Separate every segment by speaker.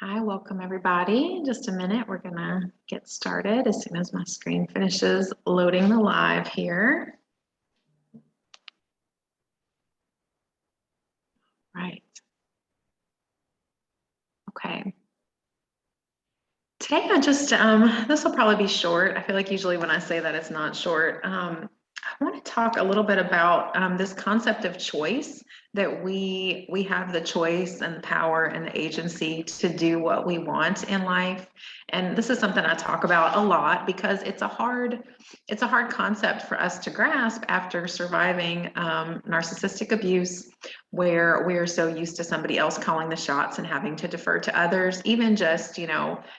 Speaker 1: Hi, welcome everybody. In just a minute, we're gonna get started as soon as my screen finishes loading the live here. Right. Okay. Today this will probably be short. I feel like usually when I say that it's not short. I want to talk a little bit about this concept of choice, that we have the choice and the power and the agency to do what we want in life. And this is something I talk about a lot because it's a hard concept for us to grasp after surviving narcissistic abuse, where we're so used to somebody else calling the shots and having to defer to others. Even just,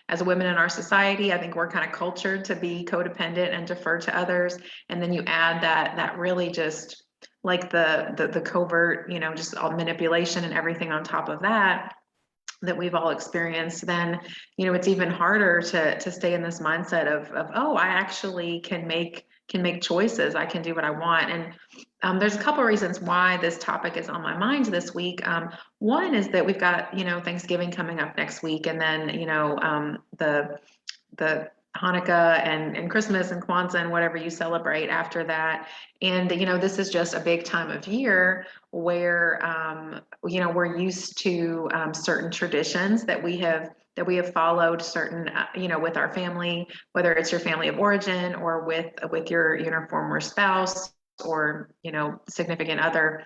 Speaker 1: as women in our society, I think we're kind of cultured to be codependent and defer to others. And then you add that really just like the covert, just all manipulation and everything on top of that we've all experienced, then it's even harder to stay in this mindset of oh, I actually can make choices. I can do what I want. And there's a couple of reasons why this topic is on my mind this week. One is that we've got Thanksgiving coming up next week, and then the Hanukkah and Christmas and Kwanzaa and whatever you celebrate after that. And, this is just a big time of year where, we're used to certain traditions that we have followed, certain, with our family, whether it's your family of origin or with your former spouse or, significant other.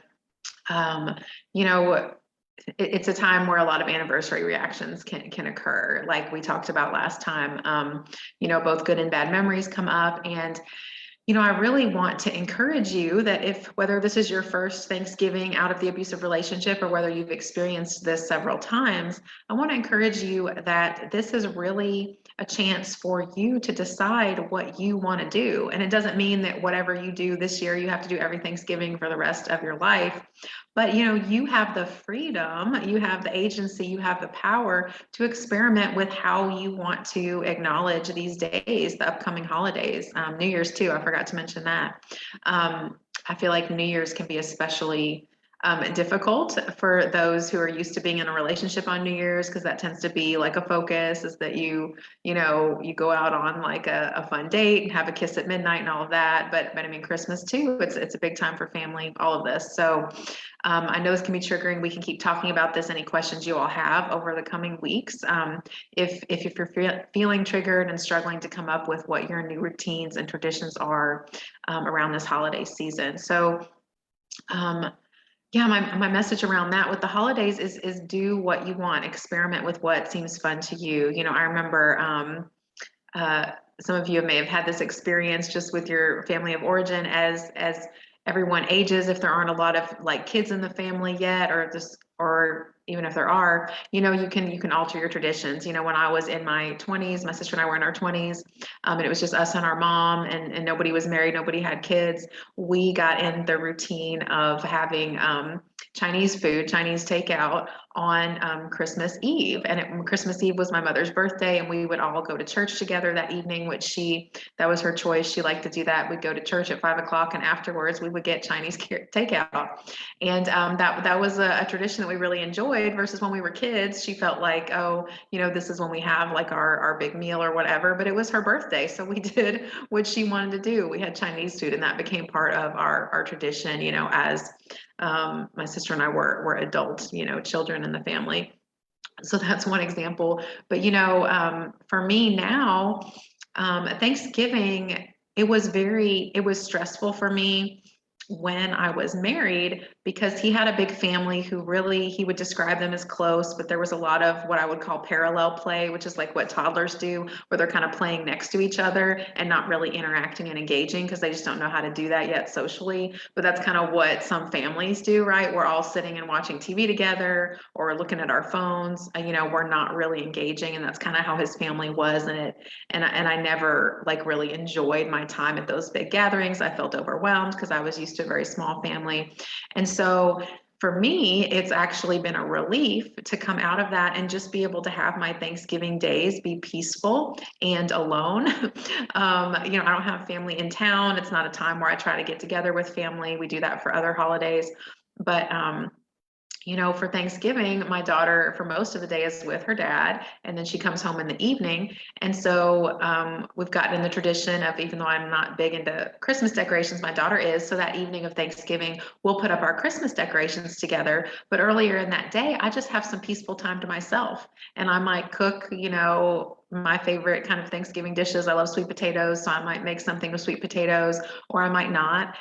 Speaker 1: It's a time where a lot of anniversary reactions can occur, like we talked about last time. Both good and bad memories come up. And I really want to encourage you that whether this is your first Thanksgiving out of the abusive relationship or whether you've experienced this several times, I want to encourage you that this is really a chance for you to decide what you want to do. And it doesn't mean that whatever you do this year, you have to do every Thanksgiving for the rest of your life. But you have the freedom, you have the agency, you have the power to experiment with how you want to acknowledge these days, the upcoming holidays. New Year's too, I forgot to mention that. I feel like New Year's can be especially difficult for those who are used to being in a relationship on New Year's, because that tends to be like a focus, is that you go out on like a fun date and have a kiss at midnight and all of that. But I mean, Christmas too, it's a big time for family, all of this. So I know this can be triggering. We can keep talking about this. Any questions you all have over the coming weeks. If you're feeling triggered and struggling to come up with what your new routines and traditions are around this holiday season. So yeah, my message around that with the holidays is do what you want, experiment with what seems fun to you. I remember some of you may have had this experience just with your family of origin as everyone ages. If there aren't a lot of like kids in the family yet, or even if there are, you can alter your traditions. When I was in my 20s, my sister and I were in our 20s, and it was just us and our mom, and nobody was married, nobody had kids. We got in the routine of having Chinese food, Chinese takeout on Christmas Eve. And Christmas Eve was my mother's birthday, and we would all go to church together that evening, that was her choice. She liked to do that. We'd go to church at 5 o'clock, and afterwards we would get Chinese takeout. And that was a tradition that we really enjoyed, versus when we were kids, she felt like, oh, this is when we have like our big meal or whatever. But it was her birthday, so we did what she wanted to do. We had Chinese food, and that became part of our tradition, as my sister and I were adult, children in the family. So that's one example. But, for me now, Thanksgiving, it was stressful for me when I was married, because he had a big family who really, he would describe them as close, but there was a lot of what I would call parallel play, which is like what toddlers do, where they're kind of playing next to each other and not really interacting and engaging because they just don't know how to do that yet socially. But that's kind of what some families do, right? We're all sitting and watching TV together or looking at our phones, and, we're not really engaging. And that's kind of how his family was. And I never like really enjoyed my time at those big gatherings. I felt overwhelmed because I was used to a very small family. And so for me, it's actually been a relief to come out of that and just be able to have my Thanksgiving days be peaceful and alone. I don't have family in town. It's not a time where I try to get together with family. We do that for other holidays. But for Thanksgiving, my daughter for most of the day is with her dad, and then she comes home in the evening. And so we've gotten in the tradition of, even though I'm not big into Christmas decorations, my daughter is. So that evening of Thanksgiving, we'll put up our Christmas decorations together. But earlier in that day, I just have some peaceful time to myself. And I might cook, my favorite kind of Thanksgiving dishes. I love sweet potatoes, so I might make something with sweet potatoes, or I might not.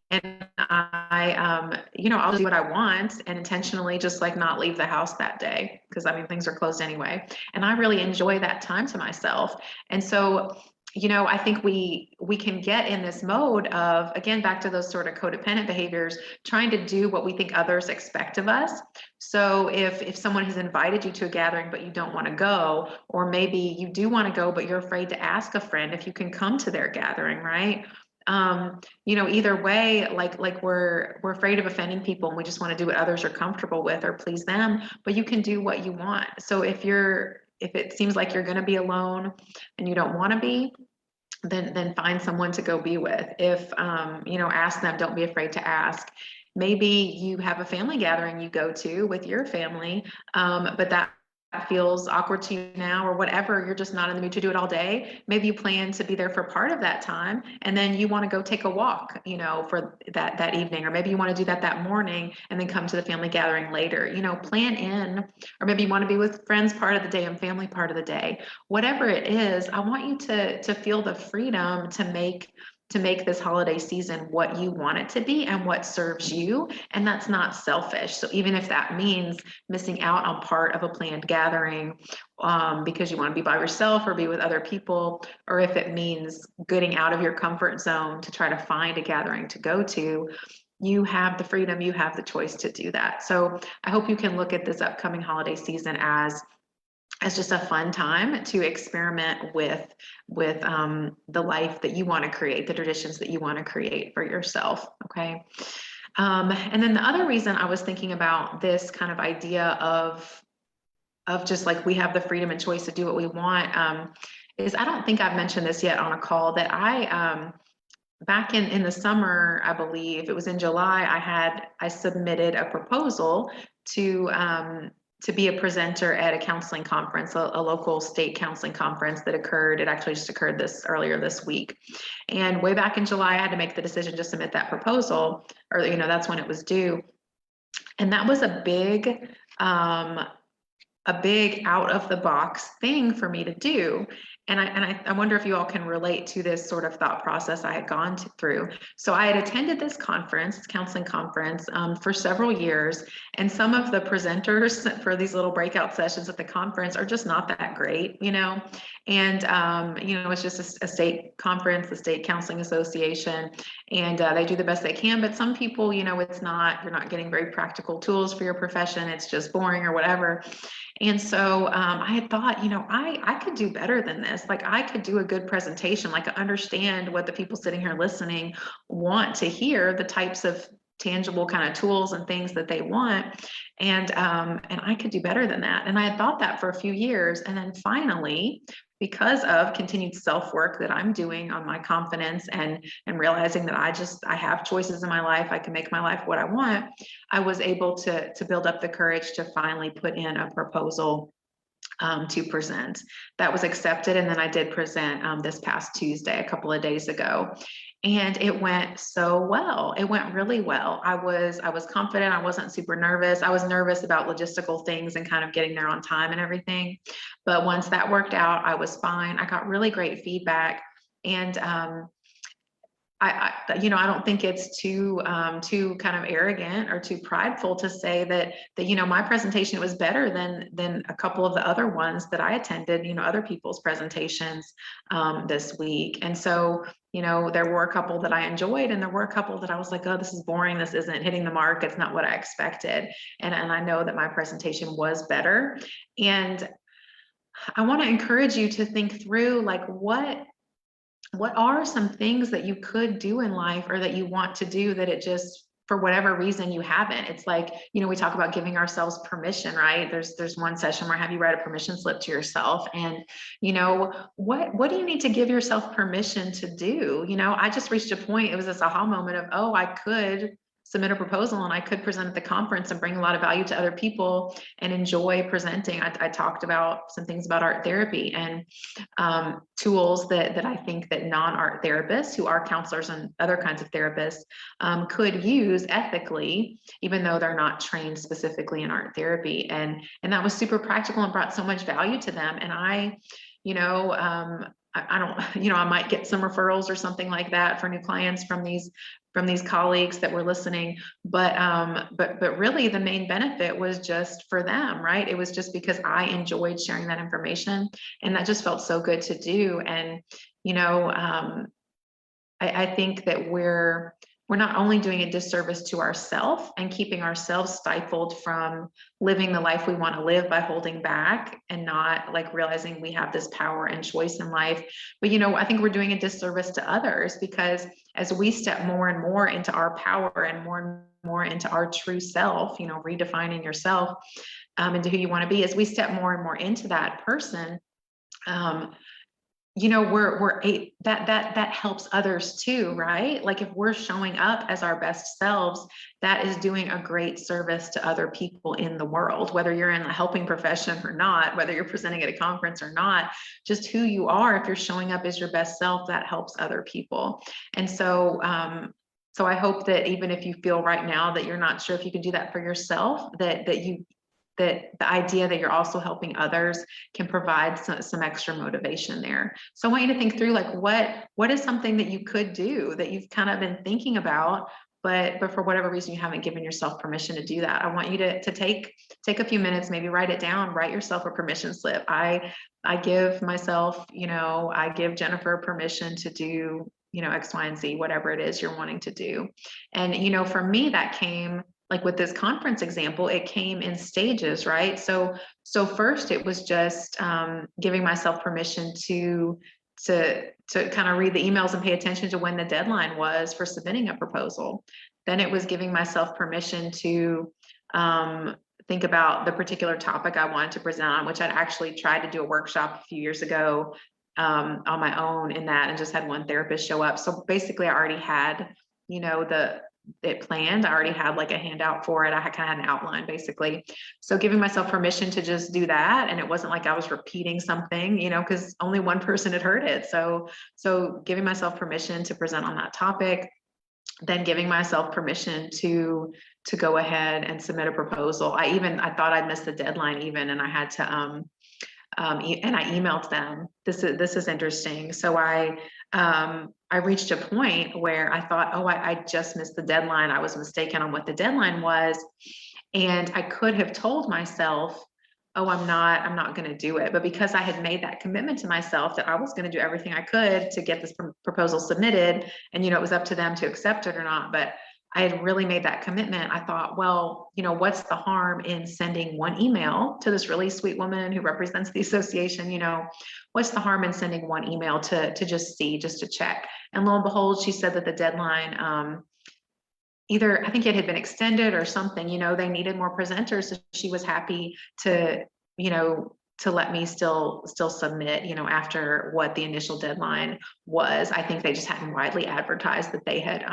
Speaker 1: And I'll do what I want and intentionally just like not leave the house that day, because things are closed anyway. And I really enjoy that time to myself. And so, I think we can get in this mode of, again, back to those sort of codependent behaviors, trying to do what we think others expect of us. So if someone has invited you to a gathering, but you don't want to go, or maybe you do want to go, but you're afraid to ask a friend if you can come to their gathering, right? Either way, like we're afraid of offending people, and we just want to do what others are comfortable with or please them, but you can do what you want. So if it seems like you're going to be alone and you don't want to be, then find someone to go be with. If ask them, don't be afraid to ask. Maybe you have a family gathering you go to with your family, but that feels awkward to you now, or whatever, you're just not in the mood to do it all day. Maybe you plan to be there for part of that time, and then you want to go take a walk, for that evening, or maybe you want to do that morning and then come to the family gathering later. Plan in, or maybe you want to be with friends part of the day and family part of the day. Whatever it is, I want you to feel the freedom to make this holiday season what you want it to be and what serves you. And that's not selfish. So even if that means missing out on part of a planned gathering because you want to be by yourself or be with other people, or if it means getting out of your comfort zone to try to find a gathering to go to, you have the freedom, you have the choice to do that. So I hope you can look at this upcoming holiday season as just a fun time to experiment with the life that you want to create, the traditions that you want to create for yourself. Okay. And then the other reason I was thinking about this kind of idea of just like we have the freedom and choice to do what we want is, I don't think I've mentioned this yet on a call, that I back in the summer, I believe it was in July, I submitted a proposal to be a presenter at a counseling conference, a local state counseling conference that occurred. It actually just occurred earlier this week. And way back in July, I had to make the decision to submit that proposal, or, that's when it was due. And that was a big out of the box thing for me to do. And I wonder if you all can relate to this sort of thought process I had gone through. So I had attended this counseling conference, for several years, and some of the presenters for these little breakout sessions at the conference are just not that great, and it's just a state conference, the State Counseling Association, and they do the best they can. But some people, you're not getting very practical tools for your profession. It's just boring or whatever. And so I had thought, I could do better than this. Like, I could do a good presentation. Like, I understand what the people sitting here listening want to hear, the types of tangible kind of tools and things that they want. And I could do better than that. And I had thought that for a few years. And then finally, because of continued self-work that I'm doing on my confidence and realizing that I have choices in my life, I can make my life what I want, I was able to build up the courage to finally put in a proposal to present. That was accepted, and then I did present this past Tuesday, a couple of days ago. And it went so well. It went really well. I was confident. I wasn't super nervous. I was nervous about logistical things and kind of getting there on time and everything. But once that worked out, I was fine. I got really great feedback. And I don't think it's too kind of arrogant or too prideful to say that my presentation was better than a couple of the other ones that I attended, other people's presentations this week. And so, there were a couple that I enjoyed, and there were a couple that I was like, oh, this is boring. This isn't hitting the mark. It's not what I expected. And I know that my presentation was better. And I want to encourage you to think through, like, what are some things that you could do in life, or that you want to do, that it just, for whatever reason, you haven't. It's like, we talk about giving ourselves permission, right? There's one session where I have you write a permission slip to yourself, and what do you need to give yourself permission to do? I just reached a point, it was this aha moment of, oh, I could submit a proposal and I could present at the conference and bring a lot of value to other people and enjoy presenting. I talked about some things about art therapy and tools that I think that non-art therapists who are counselors and other kinds of therapists could use ethically, even though they're not trained specifically in art therapy. And that was super practical and brought so much value to them. And I, you know, I don't, you know, I might get some referrals or something like that for new clients from these colleagues that were listening, but really the main benefit was just for them, right? It was just because I enjoyed sharing that information, and that just felt so good to do. And you know, I think that we're not only doing a disservice to ourselves and keeping ourselves stifled from living the life we want to live by holding back and not like realizing we have this power and choice in life. But, you know, I think we're doing a disservice to others, because as we step more and more into our power and more into our true self, you know, redefining yourself into who you want to be, as we step more and more into that person, you know, that helps others too, right? Like if we're showing up as our best selves, that is doing a great service to other people in the world, whether you're in a helping profession or not, whether you're presenting at a conference or not, just who you are. If you're showing up as your best self, that helps other people. And so, so I hope that even if you feel right now that you're not sure if you can do that for yourself, that the idea that you're also helping others can provide some extra motivation there. So I want you to think through, like, what is something that you could do that you've kind of been thinking about, but for whatever reason you haven't given yourself permission to do that. I want you to take a few minutes, maybe write it down, write yourself a permission slip. I give myself, you know, I give Jennifer permission to do, you know, X, Y, and Z, whatever it is you're wanting to do. And, you know, for me, that came like with this conference example, it came in stages, right? So first it was just giving myself permission to kind of read the emails and pay attention to when the deadline was for submitting a proposal. Then it was giving myself permission to think about the particular topic I wanted to present on, which I'd actually tried to do a workshop a few years ago on my own in that, and just had one therapist show up. So basically I already had, you know, it planned. I already had like a handout for it. I kind of had an outline basically. So giving myself permission to just do that. And it wasn't like I was repeating something, you know, because only one person had heard it. So giving myself permission to present on that topic, then giving myself permission to go ahead and submit a proposal. I thought I'd missed the deadline even, and I had to, and I emailed them. This is interesting. So I reached a point where I thought, oh, I just missed the deadline. I was mistaken on what the deadline was. And I could have told myself, oh, I'm not going to do it. But because I had made that commitment to myself that I was going to do everything I could to get this proposal submitted, and, you know, it was up to them to accept it or not, but I had really made that commitment. I thought, well, you know, what's the harm in sending one email to this really sweet woman who represents the association? You know, what's the harm in sending one email to just to check? And lo and behold, she said that the deadline, either I think it had been extended or something, you know, they needed more presenters. So she was happy to, you know, to let me still submit, you know, after what the initial deadline was. I think they just hadn't widely advertised that they had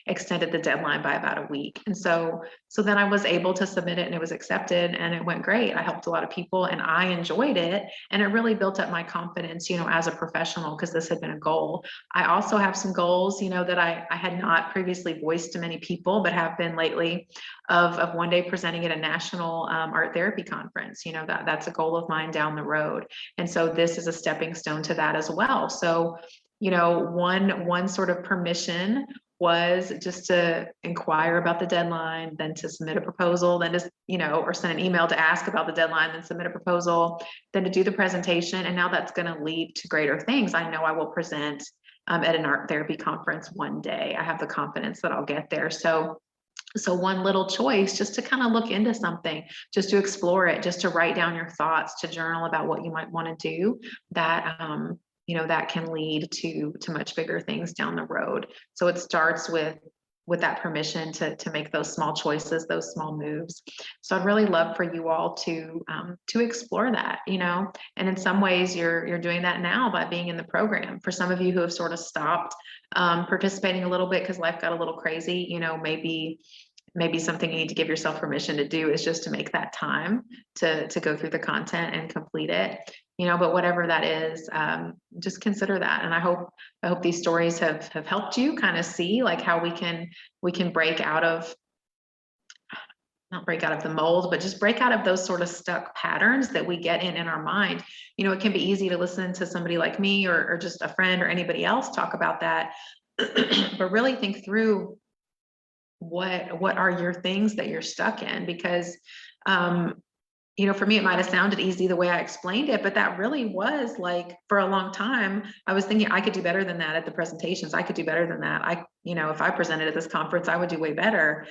Speaker 1: extended the deadline by about a week. And so then I was able to submit it, and it was accepted, and it went great. I helped a lot of people and I enjoyed it. And it really built up my confidence, you know, as a professional, because this had been a goal. I also have some goals, you know, that I had not previously voiced to many people, but have been lately, of one day presenting at a national art therapy conference. You know, that's a goal of mine down the road. And so this is a stepping stone to that as well. So, you know, one sort of permission was just to inquire about the deadline, then to submit a proposal, then to, you know, or send an email to ask about the deadline, then submit a proposal, then to do the presentation. And now that's going to lead to greater things. I know I will present at an art therapy conference one day. I have the confidence that I'll get there. So one little choice, just to kind of look into something, just to explore it, just to write down your thoughts, to journal about what you might want to do, that you know, that can lead to much bigger things down the road. So it starts with with that permission to make those small choices, those small moves. So I'd really love for you all to explore that, and in some ways you're doing that now by being in the program. For some of you who have sort of stopped participating a little bit because life got a little crazy, maybe something you need to give yourself permission to do is just to make that time to go through the content and complete it. But whatever that is, just consider that. And I hope these stories have helped you kind of see like how we can break out of, not break out of the mold, but just break out of those sort of stuck patterns that we get in our mind. It can be easy to listen to somebody like me or just a friend or anybody else talk about that, but really think through what are your things that you're stuck in, because for me, it might have sounded easy the way I explained it, but that really was like, for a long time, I was thinking I could do better than that at the presentations. I could do better than that. If I presented at this conference, I would do way better.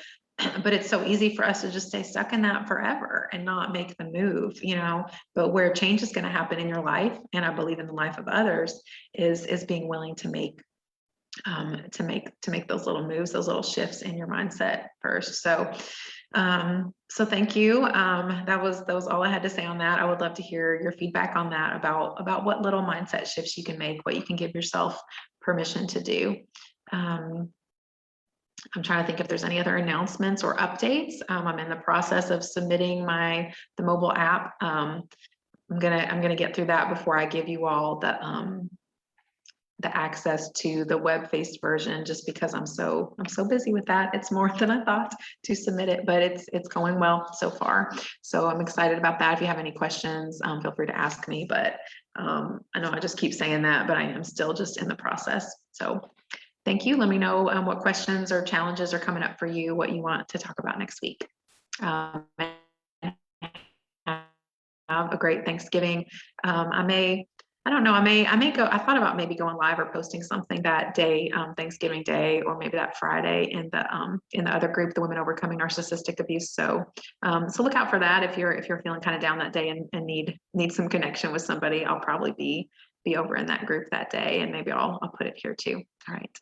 Speaker 1: But it's so easy for us to just stay stuck in that forever and not make the move, but where change is going to happen in your life, and I believe in the life of others, is being willing to make those little moves, those little shifts in your mindset first. So thank you. That was all I had to say on that. I would love to hear your feedback on that, about what little mindset shifts you can make, what you can give yourself permission to do. I'm trying to think if there's any other announcements or updates. I'm in the process of submitting the mobile app. I'm gonna get through that before I give you all the access to the web-based version, just because I'm so busy with that. It's more than I thought to submit it, but it's going well so far. So I'm excited about that. If you have any questions, feel free to ask me, but I know I just keep saying that, but I am still just in the process. So thank you. Let me know what questions or challenges are coming up for you, what you want to talk about next week. Have a great Thanksgiving. I don't know. I may go. I thought about maybe going live or posting something that day, Thanksgiving Day, or maybe that Friday in the other group, the Women Overcoming Narcissistic Abuse. So look out for that if you're feeling kind of down that day and need some connection with somebody. I'll probably be over in that group that day, and maybe I'll put it here too. All right.